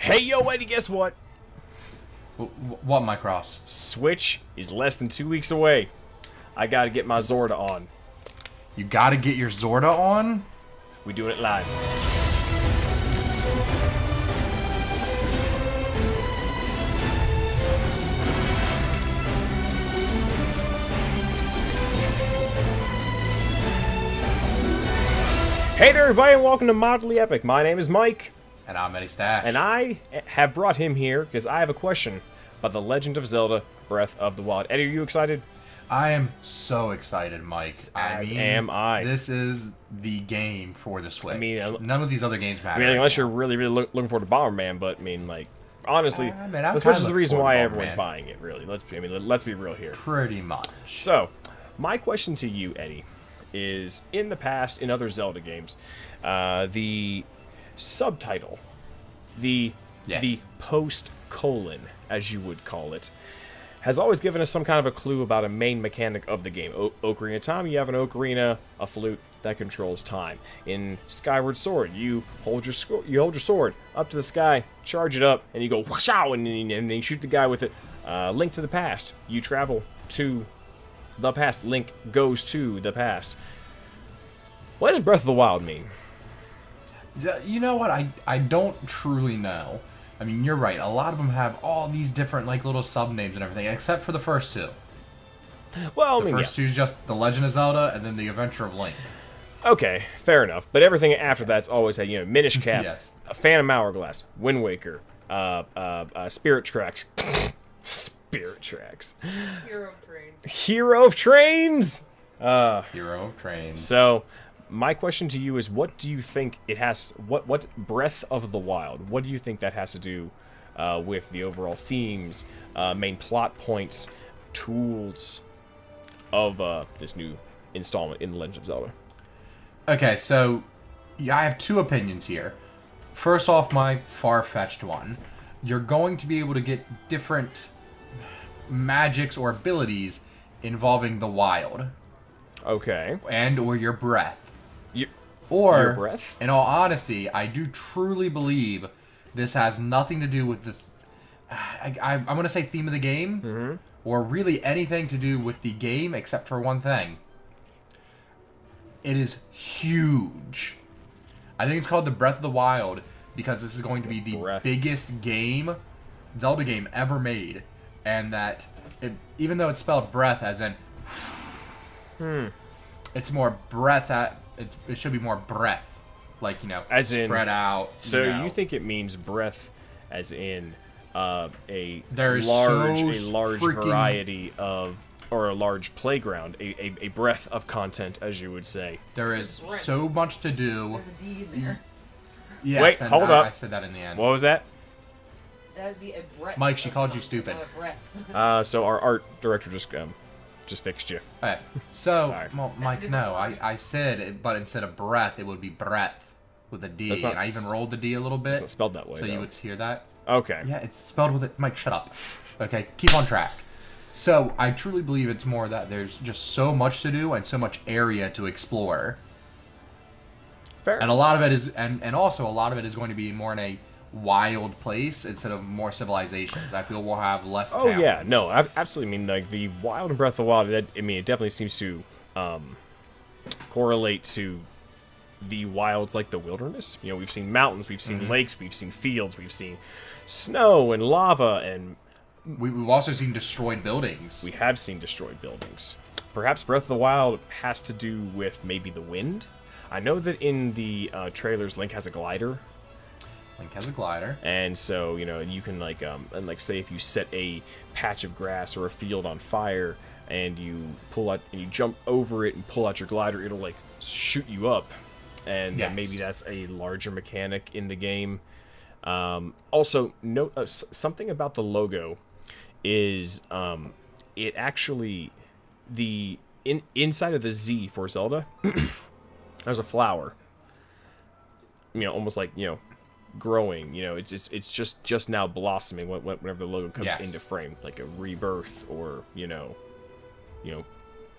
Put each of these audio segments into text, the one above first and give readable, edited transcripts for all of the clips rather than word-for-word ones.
Hey, yo, Eddie, guess what? What, my cross? Switch is less than 2 weeks away. I gotta get my Zorda on. You gotta get your Zorda on? We doing it live. Hey there, everybody, and welcome to Mildly Epic. My name is Mike. And I'm Eddie Stash. And I have brought him here because I have a question about The Legend of Zelda Breath of the Wild. Eddie, are you excited? I am so excited, Mike. As am I. This is the game for the Switch. I mean, none of these other games matter. I mean, unless you're really looking forward to Bomberman, but I mean, like, honestly, I'm the Switch is the kinda reason looking why forward to everyone's Bomberman. buying it. Really, let's be real here. Pretty much. So, my question to you, Eddie, is: in the past, in other Zelda games, the subtitle, the post-colon, as you would call it, has always given us some kind of a clue about a main mechanic of the game. Ocarina of Time, you have an ocarina, a flute that controls time. In Skyward Sword, you hold your sword up to the sky, charge it up, and you go whoosh-ow, and then you shoot the guy with it. Link to the Past, you travel to the past. Link goes to the past. What does Breath of the Wild mean? You know what? I don't truly know. I mean, you're right. A lot of them have all these different, like, little sub-names and everything, except for the first two. Well, I mean, The first two is just The Legend of Zelda and then The Adventure of Link. Okay, fair enough. But everything after that's always had, Minish Cap, Yes. a Phantom Hourglass, Wind Waker, Spirit Tracks. Spirit Tracks. Hero of Trains. Hero of Trains! Hero of Trains. So, my question to you is, what do you think it has... What Breath of the Wild, what do you think that has to do with the overall themes, main plot points, tools of this new installment in The Legend of Zelda? Okay, so I have two opinions here. First off, my far-fetched one. You're going to be able to get different magics or abilities involving the wild. Okay. And or your breath. Your breath? In all honesty, I do truly believe this has nothing to do with the... I'm going to say theme of the game. Or really anything to do with the game except for one thing. It is huge. I think it's called the Breath of the Wild because this is going to be the biggest game, Zelda game ever made. And that, even though it's spelled breath as in... It's more breath it should be more breath. Like, as spread in, out. So you think it means breath as in a There's large freaking... variety of, or a large playground, a breadth of content, as you would say. There is so much to do. There's a D in there. Yes, Wait, and hold up. I said that in the end. What was that? That would be a breath. Mike, she called you stupid. So our art director just fixed you. Okay, so, Alright. well, Mike, no, I said it, but instead of breath, it would be breadth with a D, That's not and I even rolled the D a little bit. It's not spelled that way, So though. you would hear that. Okay. Yeah, it's spelled with it. Mike, shut up. Okay, keep on track. So, I truly believe it's more that there's just so much to do and so much area to explore. Fair. And a lot of it is, and also a lot of it is going to be more in a wild place instead of more civilizations. I feel we'll have less towns. Oh yeah, no, absolutely. I mean, like the Wild and Breath of the Wild. It definitely seems to correlate to the wilds, like the wilderness. We've seen mountains, we've seen lakes, we've seen fields, we've seen snow and lava, and we've also seen destroyed buildings. we have seen destroyed buildings. Perhaps Breath of the Wild has to do with maybe the wind. I know that in the trailers, Link has a glider. Link has a glider. And so, you can say if you set a patch of grass or a field on fire and you pull out and you jump over it and pull out your glider, it'll like shoot you up. And Yes. maybe that's a larger mechanic in the game. Also, note something about the logo is it actually inside of the Z for Zelda there's a flower. Almost like, growing, it's just now blossoming whenever the logo comes into frame, like a rebirth or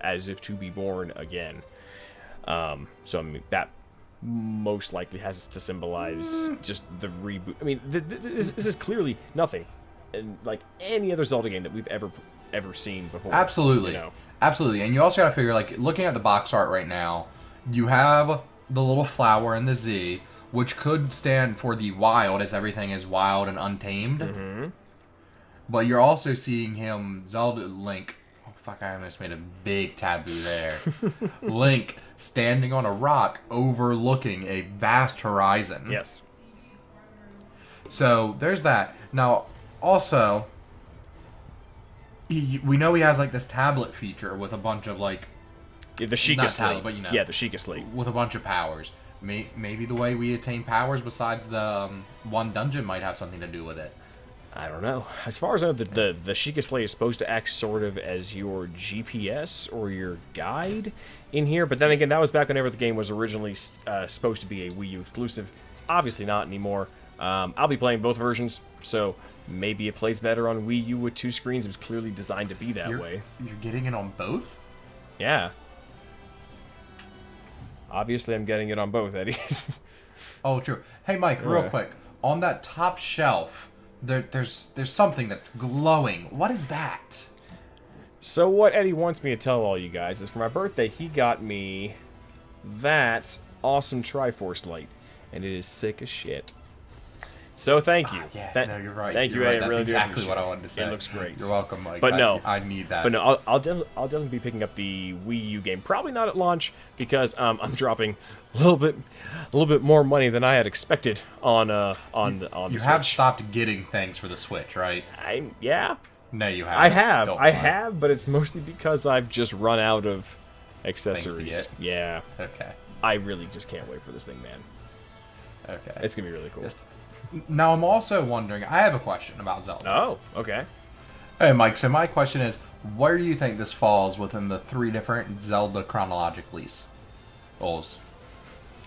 as if to be born again. So I mean that most likely has to symbolize just the reboot. I mean, this is clearly nothing, and like any other Zelda game that we've ever seen before. Absolutely, You know? absolutely. And you also got to figure, like, looking at the box art right now, you have the little flower and the Z, which could stand for the wild, as everything is wild and untamed. Mm-hmm. But you're also seeing him, Zelda Link. Oh fuck! I almost made a big taboo there. Link standing on a rock overlooking a vast horizon. Yes. So there's that. Now, also, we know he has like this tablet feature with a bunch of like The Sheikah not Slate. tablet, but you know, Yeah, the Sheikah Slate. with a bunch of powers. Maybe the way we attain powers besides the one dungeon might have something to do with it. I don't know. As far as I know, the Sheikah Slate is supposed to act sort of as your GPS or your guide in here, but then again, that was back whenever the game was originally supposed to be a Wii U exclusive. It's obviously not anymore. I'll be playing both versions, so maybe it plays better on Wii U with 2 screens. It was clearly designed to be that way. You're getting it on both? Yeah. Obviously, I'm getting it on both, Eddie. Oh, true. Hey, Mike, real quick. On that top shelf, there's something that's glowing. What is that? So what Eddie wants me to tell all you guys is for my birthday, he got me that awesome Triforce light, and it is sick as shit. So thank you. Yeah, no, you're right. Thank You're you, right. Eddie. That's Really exactly do what I appreciate wanted to say. It looks great. You're welcome, Mike. But no, I need that. But no, I'll definitely be picking up the Wii U game. Probably not at launch because I'm dropping a little bit more money than I had expected on the You Switch. have stopped getting things for the Switch, right? Yeah. No, you haven't. I have. Don't I lie. have, but it's mostly because I've just run out of accessories. get. Yeah. Okay. I really just can't wait for this thing, man. Okay. It's gonna be really cool. Now, I'm also wondering, I have a question about Zelda. Oh, okay. Hey, Mike, so my question is, where do you think this falls within the 3 different Zelda chronologically?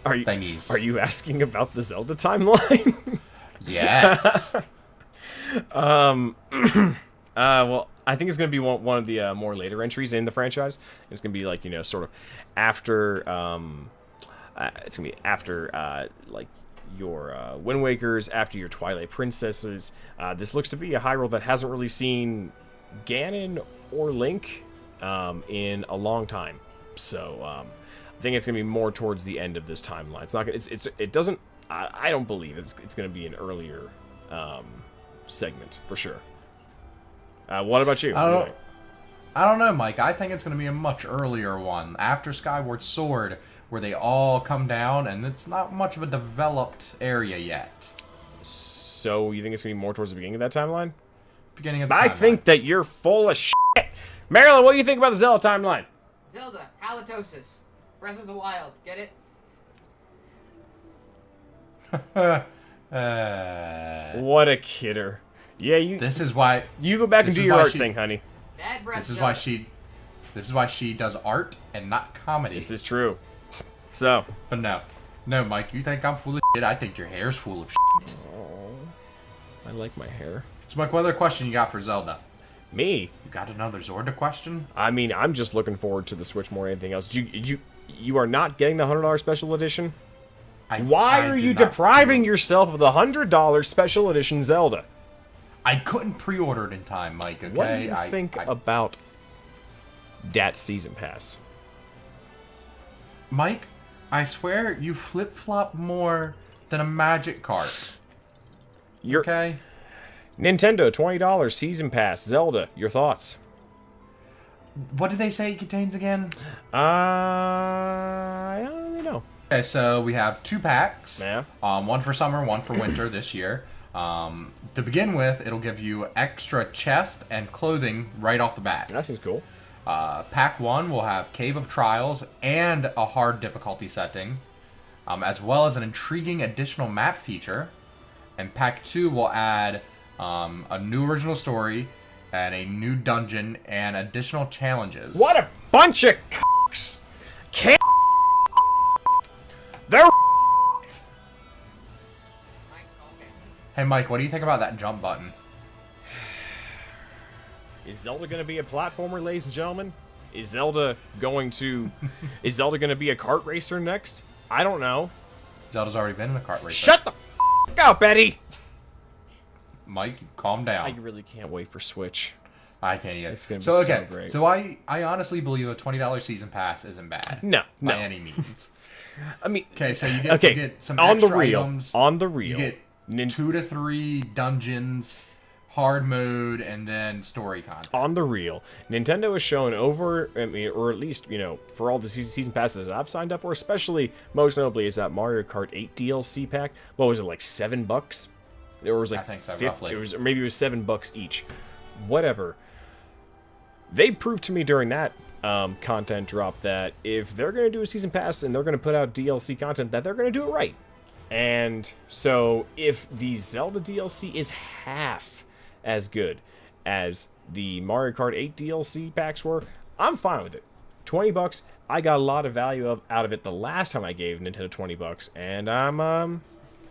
Thingies. Are you asking about the Zelda timeline? Yes. Well, I think it's going to be one of the more later entries in the franchise. It's going to be like, sort of after, it's going to be after, like, your Wind Wakers, after your Twilight Princesses. This looks to be a Hyrule that hasn't really seen Ganon or Link in a long time. So, I think it's going to be more towards the end of this timeline. It's not gonna, it doesn't, I don't believe it's going to be an earlier segment, for sure. What about you? I don't know, Mike. I think it's going to be a much earlier one, after Skyward Sword, where they all come down, and it's not much of a developed area yet. So you think it's going to be more towards the beginning of that timeline? Beginning of the I timeline. think that you're full of shit. Marilyn, what do you think about the Zelda timeline? Zelda, halitosis. Breath of the Wild. Get it? What a kidder. Yeah, This is why. you go back and this do is your why art she- thing, honey. Bad breath. This is Zelda. why she does art and not comedy. This is true. So, But no, Mike. You think I'm full of shit? I think your hair's full of shit. I like my hair. So, Mike, what other question you got for Zelda? Me? You got another Zorda question? I mean, I'm just looking forward to the Switch more than anything else. You are not getting the $100 special edition? Why are did you not depriving yourself of the $100 special edition Zelda? I couldn't pre-order it in time, Mike. Okay. What do you think about that season pass? Mike, I swear you flip-flop more than a magic card. You're Okay. Nintendo $20 season pass Zelda. Your thoughts? What did they say it contains again? I don't really know. Okay, so we have 2 packs. Yeah. One for summer, one for winter this year. To begin with, it'll give you extra chest and clothing right off the bat. That seems cool. Pack 1 will have Cave of Trials and a hard difficulty setting, as well as an intriguing additional map feature. And Pack 2 will add a new original story and a new dungeon and additional challenges. What a bunch of cocks! Can't. They're. Mike, okay. Hey, Mike, what do you think about that jump button? Is Zelda going to be a platformer, ladies and gentlemen? Is Zelda going to be a kart racer next? I don't know. Zelda's already been in a kart race. Shut the f up, Eddie! Mike, calm down. I really can't wait for Switch. I can't either. It's gonna be so great. So I honestly believe a $20 season pass isn't bad. No. By any means. I mean, Okay, so you get some on the extra real, items. on the real, You get 2 to 3 dungeons, hard mode, and then story content. on the real, Nintendo has shown over, I mean, or at least, you know, for all the season passes that I've signed up for, especially, most notably, is that Mario Kart 8 DLC pack. What was it, like $7? There was like I think so, 50, roughly. It was, or maybe it was $7 each. Whatever. They proved to me during that content drop that if they're going to do a season pass and they're going to put out DLC content, that they're going to do it right. And so if the Zelda DLC is half as good as the Mario Kart 8 DLC packs were, I'm fine with it. $20, I got a lot of value out of it the last time I gave Nintendo $20, and I'm,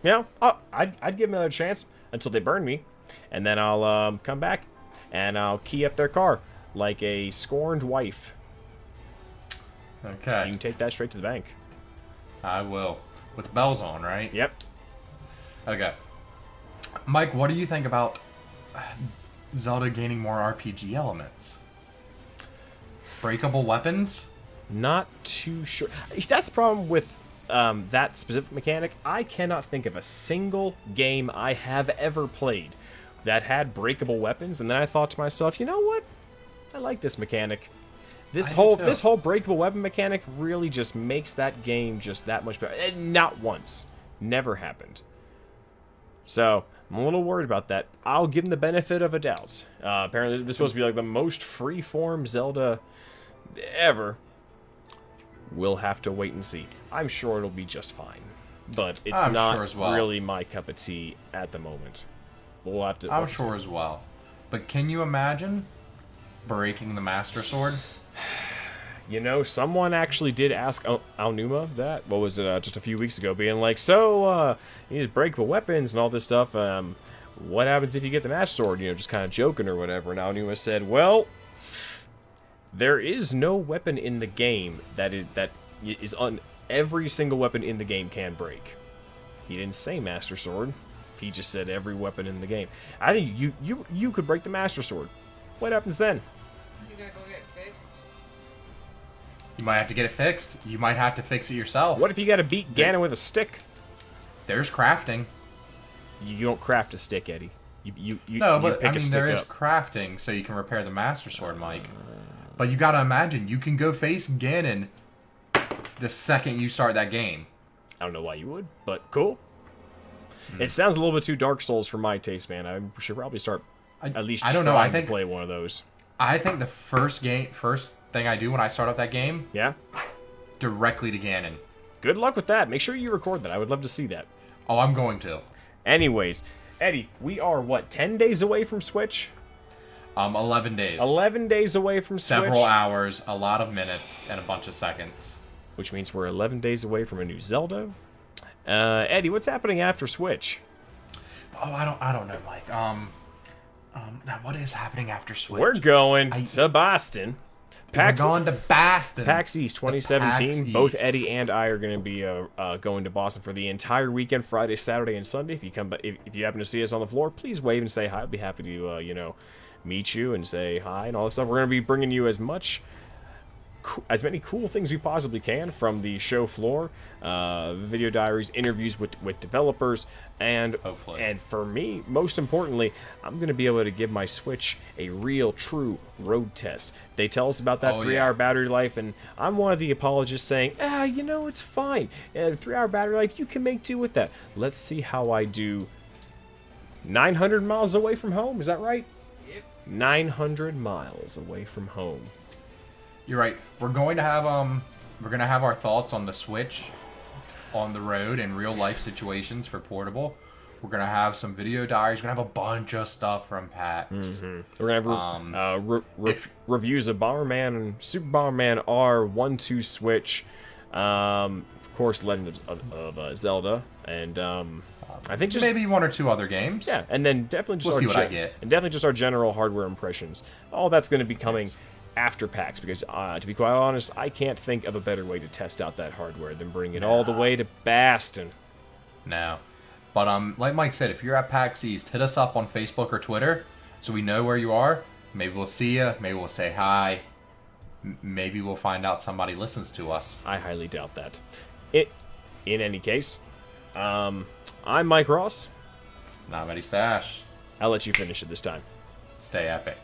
you know, I'd give them another chance until they burn me, and then I'll come back and I'll key up their car like a scorned wife. Okay. You can take that straight to the bank. I will. With bells on, right? Yep. Okay. Mike, what do you think about Zelda gaining more RPG elements? Breakable weapons? Not too sure. That's the problem with that specific mechanic. I cannot think of a single game I have ever played that had breakable weapons, and then I thought to myself, you know what? I like this mechanic. This whole breakable weapon mechanic really just makes that game just that much better. And not once. Never happened. So, I'm a little worried about that. I'll give them the benefit of a doubt. Apparently, this is supposed to be like the most free-form Zelda ever. We'll have to wait and see. I'm sure it'll be just fine. But it's not sure as well. really my cup of tea at the moment. We'll have to... I'm sure as well. But can you imagine breaking the Master Sword? You know, someone actually did ask Aonuma that. What was it, just a few weeks ago, being like, so, these breakable weapons and all this stuff, what happens if you get the Master Sword? You know, just kind of joking or whatever. And Aonuma said, well, there is no weapon in the game that is on every single weapon in the game can break. He didn't say Master Sword. He just said every weapon in the game. I think you could break the Master Sword. What happens then? You gotta go get it fixed. You might have to get it fixed. You might have to fix it yourself. What if you gotta beat Ganon with a stick? There's crafting. You don't craft a stick, Eddie. No, you but pick I a mean, stick there is up. crafting so you can repair the Master Sword, Mike. But you gotta imagine, you can go face Ganon the second you start that game. I don't know why you would, but cool. It sounds a little bit too Dark Souls for my taste, man. I should probably start at least I don't know. I trying think to play one of those. I think the first thing I do when I start up that game, Yeah? directly to Ganon. Good luck with that. Make sure you record that. I would love to see that. Oh, I'm going to. Anyways, Eddie, we are, what, 10 days away from Switch? 11 days. 11 days away from Switch. Several hours, a lot of minutes, and a bunch of seconds. Which means we're 11 days away from a new Zelda. Eddie, what's happening after Switch? Oh, I don't know, Mike. Now what is happening after Switch? We're going to Boston. We're going to Boston. PAX East 2017. PAX Both East. Eddie and I are going to be going to Boston for the entire weekend, Friday, Saturday, and Sunday. If you happen to see us on the floor, please wave and say hi. I'd be happy to meet you and say hi and all this stuff. We're going to be bringing you as many cool things we possibly can from the show floor, video diaries, interviews with developers, and Hopefully. And for me, most importantly, I'm going to be able to give my Switch a real, true road test. They tell us about that 3-hour battery life, and I'm one of the apologists saying, it's fine. 3-hour battery life, you can make do with that. Let's see how I do 900 miles away from home. Is that right? Yep. 900 miles away from home. You're right. We're going to have our thoughts on the Switch on the road in real life situations for portable. We're gonna have some video diaries. We're gonna have a bunch of stuff from PAX. We're gonna have reviews of Bomberman and Super Bomberman R1-2 Switch. Of course, Legend of Zelda, and I think just maybe one or two other games. Yeah, and then definitely just We'll our see what I get. and definitely just our general hardware impressions. All that's going to be coming after PAX, because to be quite honest, I can't think of a better way to test out that hardware than bring it all the way to Boston. No. But like Mike said, if you're at PAX East, hit us up on Facebook or Twitter so we know where you are. Maybe we'll see you. Maybe we'll say hi. Maybe we'll find out somebody listens to us. I highly doubt that. In any case, I'm Mike Ross. Not Eddie Stash. I'll let you finish it this time. Stay epic.